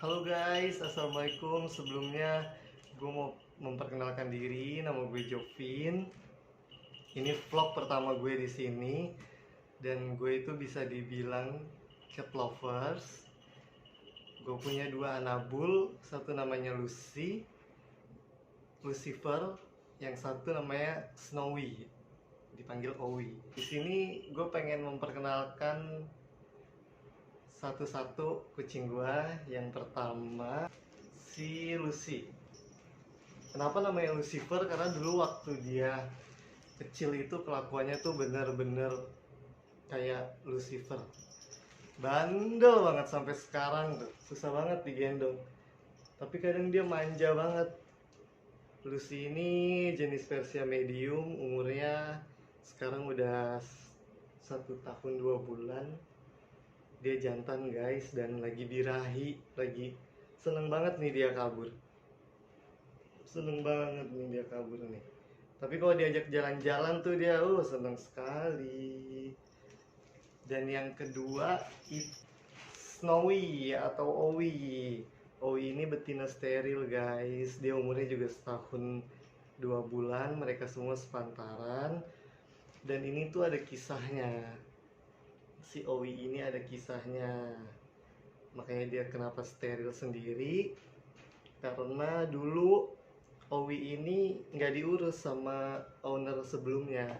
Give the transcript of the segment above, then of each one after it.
Halo guys, assalamualaikum. Sebelumnya gue mau memperkenalkan diri, nama gue Jovin. Ini vlog pertama gue di sini, dan gue itu bisa dibilang cat lovers. Gue punya dua anabul, satu namanya Lucifer, yang satu namanya Snowy, dipanggil Owi. Di sini gue pengen memperkenalkan satu-satu kucing gua. Yang pertama si Lucy. Kenapa namanya Lucifer? Karena dulu waktu dia kecil itu kelakuannya tuh bener-bener kayak Lucifer, bandel banget. Sampai sekarang tuh susah banget digendong, tapi kadang dia manja banget. Lucy ini jenis Persia medium, umurnya sekarang udah 1 tahun 2 bulan. Dia jantan guys, dan lagi birahi, lagi seneng banget nih dia kabur. Seneng banget nih dia kabur nih. Tapi kalau diajak jalan-jalan tuh dia seneng sekali. Dan yang kedua Snowy atau Owi. Owi ini betina steril guys. Dia umurnya juga 1 tahun 2 bulan. Mereka semua sepantaran. Dan ini tuh ada kisahnya. Si Owi ini ada kisahnya. Makanya dia kenapa steril sendiri, karena dulu Owi ini nggak diurus sama owner sebelumnya.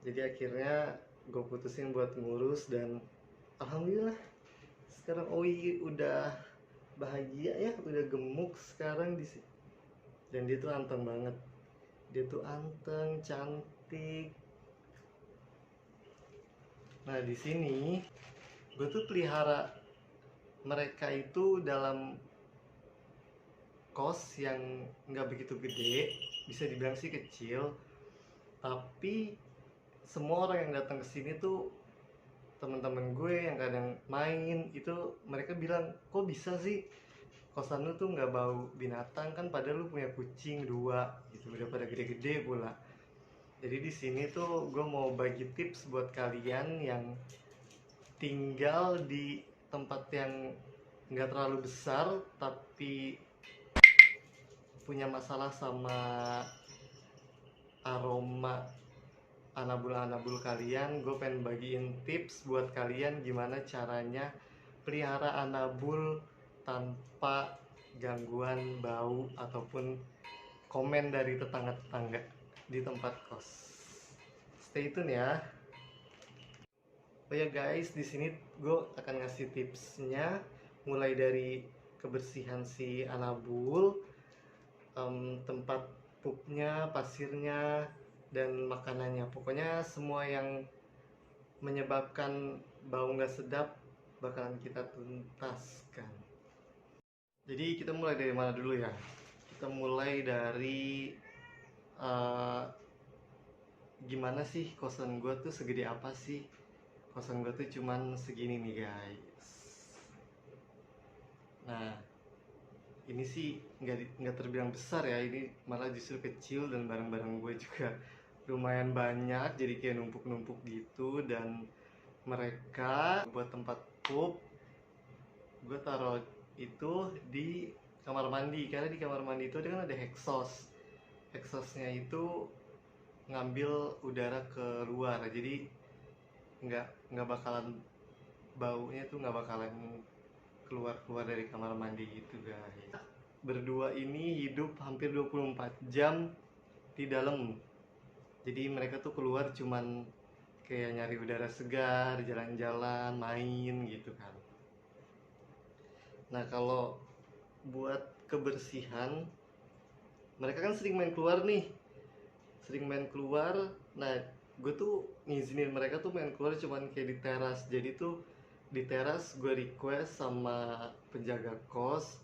Jadi akhirnya gue putusin buat ngurus, dan alhamdulillah sekarang Owi udah bahagia ya, udah gemuk sekarang di sini. Dan dia tuh anteng banget. Dia tuh anteng, cantik. Nah, di sini gue tuh pelihara mereka itu dalam kos yang nggak begitu gede, bisa dibilang sih kecil. Tapi semua orang yang datang ke sini tuh, teman-teman gue yang kadang main itu, mereka bilang, kok bisa sih kosan lu tuh nggak bau binatang, kan padahal lu punya kucing 2 gitu, udah pada gede-gede pula. Jadi di sini tuh gue mau bagi tips buat kalian yang tinggal di tempat yang nggak terlalu besar tapi punya masalah sama aroma anabul-anabul kalian. Gue pengen bagiin tips buat kalian gimana caranya pelihara anabul tanpa gangguan bau ataupun komen dari tetangga-tetangga di tempat kos. Stay tune ya. Oh ya guys, di sini gue akan ngasih tipsnya, mulai dari kebersihan si anabul, tempat pupnya, pasirnya, dan makanannya. Pokoknya semua yang menyebabkan bau nggak sedap bakalan kita tuntaskan. Jadi kita mulai dari mana dulu ya? Kita mulai dari gimana sih kosan gue tuh, segede apa sih? Kosan gue tuh cuman segini nih guys. Nah, ini sih nggak terbilang besar ya, ini malah justru kecil, dan barang-barang gue juga lumayan banyak, jadi kayak numpuk-numpuk gitu. Dan mereka buat tempat pup, gue taruh itu di kamar mandi, karena di kamar mandi itu kan ada exhaustnya itu ngambil udara ke luar, jadi nggak bakalan, baunya tuh nggak bakalan keluar dari kamar mandi gitu guys. Berdua ini hidup hampir 24 jam di dalam. Jadi mereka tuh keluar cuman kayak nyari udara segar, jalan-jalan, main gitu kan. Nah, kalau buat kebersihan, mereka kan sering main keluar nih. Sering main keluar. Nah, gue tuh ngizinin mereka tuh main keluar cuman kayak di teras. Jadi tuh di teras gue request sama penjaga kos,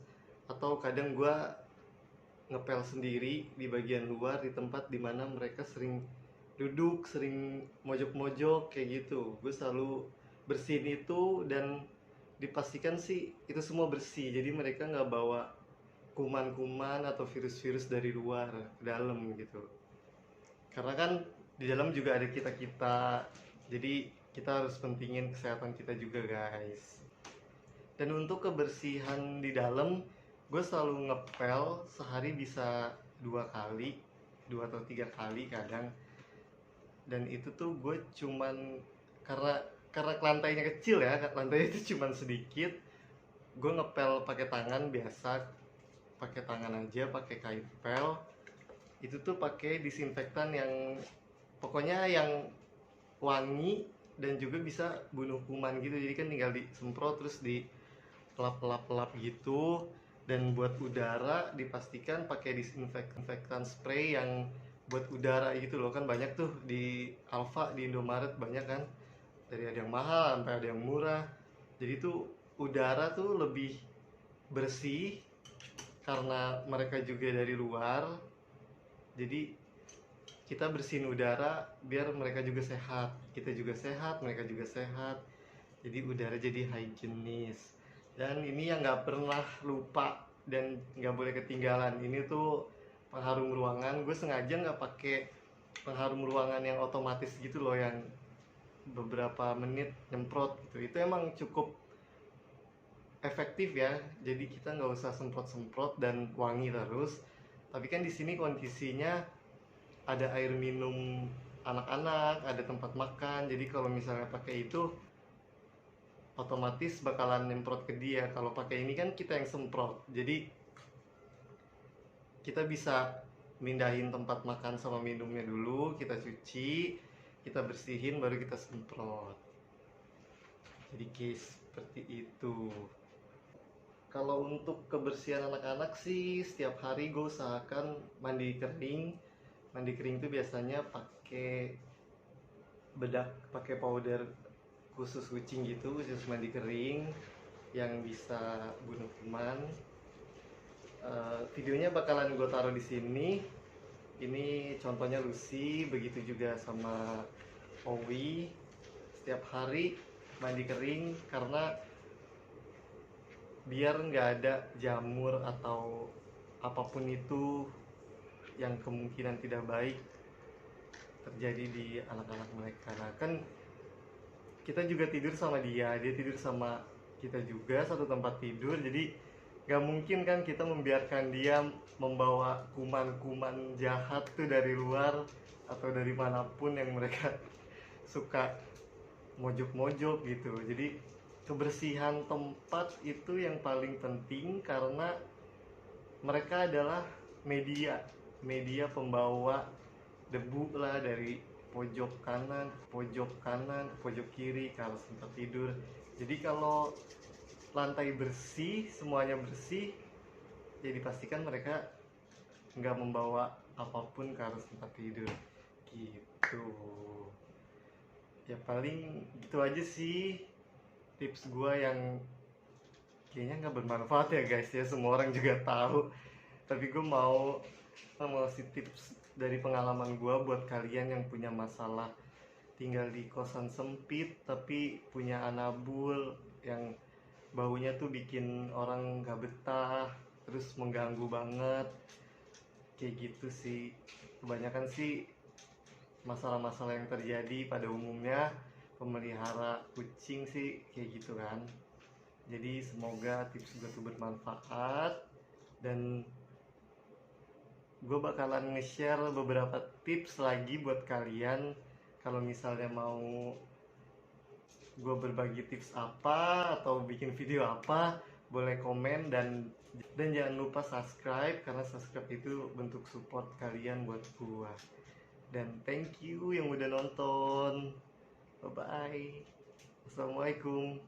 atau kadang gue ngepel sendiri di bagian luar, di tempat dimana mereka sering duduk, sering mojok-mojok kayak gitu. Gue selalu bersihin itu, dan dipastikan sih itu semua bersih, jadi mereka nggak bawa kuman-kuman atau virus-virus dari luar ke dalam gitu. Karena kan di dalam juga ada kita-kita, jadi kita harus pentingin kesehatan kita juga guys. Dan untuk kebersihan di dalam, gue selalu ngepel sehari bisa 2 kali, 2 atau 3 kali kadang. Dan itu tuh gue cuman karena lantainya kecil ya, lantainya itu cuman sedikit. Gue ngepel pakai tangan biasa, pakai tangan aja, pakai kain pel. Itu tuh pakai disinfektan yang pokoknya yang wangi dan juga bisa bunuh kuman gitu. Jadi kan tinggal disemprot terus di lap gitu. Dan buat udara dipastikan pakai disinfektan spray yang buat udara gitu loh. Kan banyak tuh di Alfa, di Indomaret banyak kan, dari ada yang mahal sampai ada yang murah. Jadi tuh udara tuh lebih bersih karena mereka juga dari luar. Jadi kita bersihin udara biar mereka juga sehat, kita juga sehat, mereka juga sehat. Jadi udara jadi higienis. Dan ini yang nggak pernah lupa dan nggak boleh ketinggalan, ini tuh pengharum ruangan. Gue sengaja nggak pakai pengharum ruangan yang otomatis gitu loh, yang beberapa menit nyemprot gitu. Itu emang cukup efektif ya, jadi kita nggak usah semprot-semprot dan wangi terus. Tapi kan di sini kondisinya ada air minum anak-anak, ada tempat makan. Jadi kalau misalnya pakai itu otomatis bakalan nyemprot ke dia. Kalau pakai ini kan kita yang semprot. Jadi kita bisa mindahin tempat makan sama minumnya dulu, kita cuci, kita bersihin, baru kita semprot. Jadi case seperti itu. Kalau untuk kebersihan anak-anak sih setiap hari gue usahakan mandi kering. Mandi kering itu biasanya pakai bedak, pakai powder khusus kucing gitu, khusus mandi kering yang bisa bunuh kuman. Videonya bakalan gue taruh di sini. Ini contohnya Lucy, begitu juga sama Owi. Setiap hari mandi kering karena biar nggak ada jamur atau apapun itu yang kemungkinan tidak baik terjadi di anak-anak mereka. Nah kan kita juga tidur sama dia tidur sama kita juga, satu tempat tidur. Jadi nggak mungkin kan kita membiarkan dia membawa kuman-kuman jahat tuh dari luar atau dari manapun yang mereka suka mojok-mojok gitu. Jadi kebersihan tempat itu yang paling penting karena mereka adalah media pembawa debu lah dari pojok kanan, pojok kiri ke arah tempat tidur. Jadi kalau lantai bersih, semuanya bersih, ya dipastikan mereka nggak membawa apapun ke arah tempat tidur gitu. Ya paling gitu aja sih tips gue yang kayaknya nggak bermanfaat ya guys ya, semua orang juga tahu. Tapi gue mau ngasih tips dari pengalaman gue buat kalian yang punya masalah tinggal di kosan sempit tapi punya anabul yang baunya tuh bikin orang nggak betah, terus mengganggu banget. Kayak gitu sih kebanyakan sih masalah-masalah yang terjadi pada umumnya pemelihara kucing sih kayak gitu kan. Jadi semoga tips gue tuh bermanfaat, dan gue bakalan nge-share beberapa tips lagi buat kalian. Kalau misalnya mau gue berbagi tips apa atau bikin video apa, boleh komen. Dan jangan lupa subscribe karena subscribe itu bentuk support kalian buat gue. Dan thank you yang udah nonton. Bye bye. Assalamualaikum.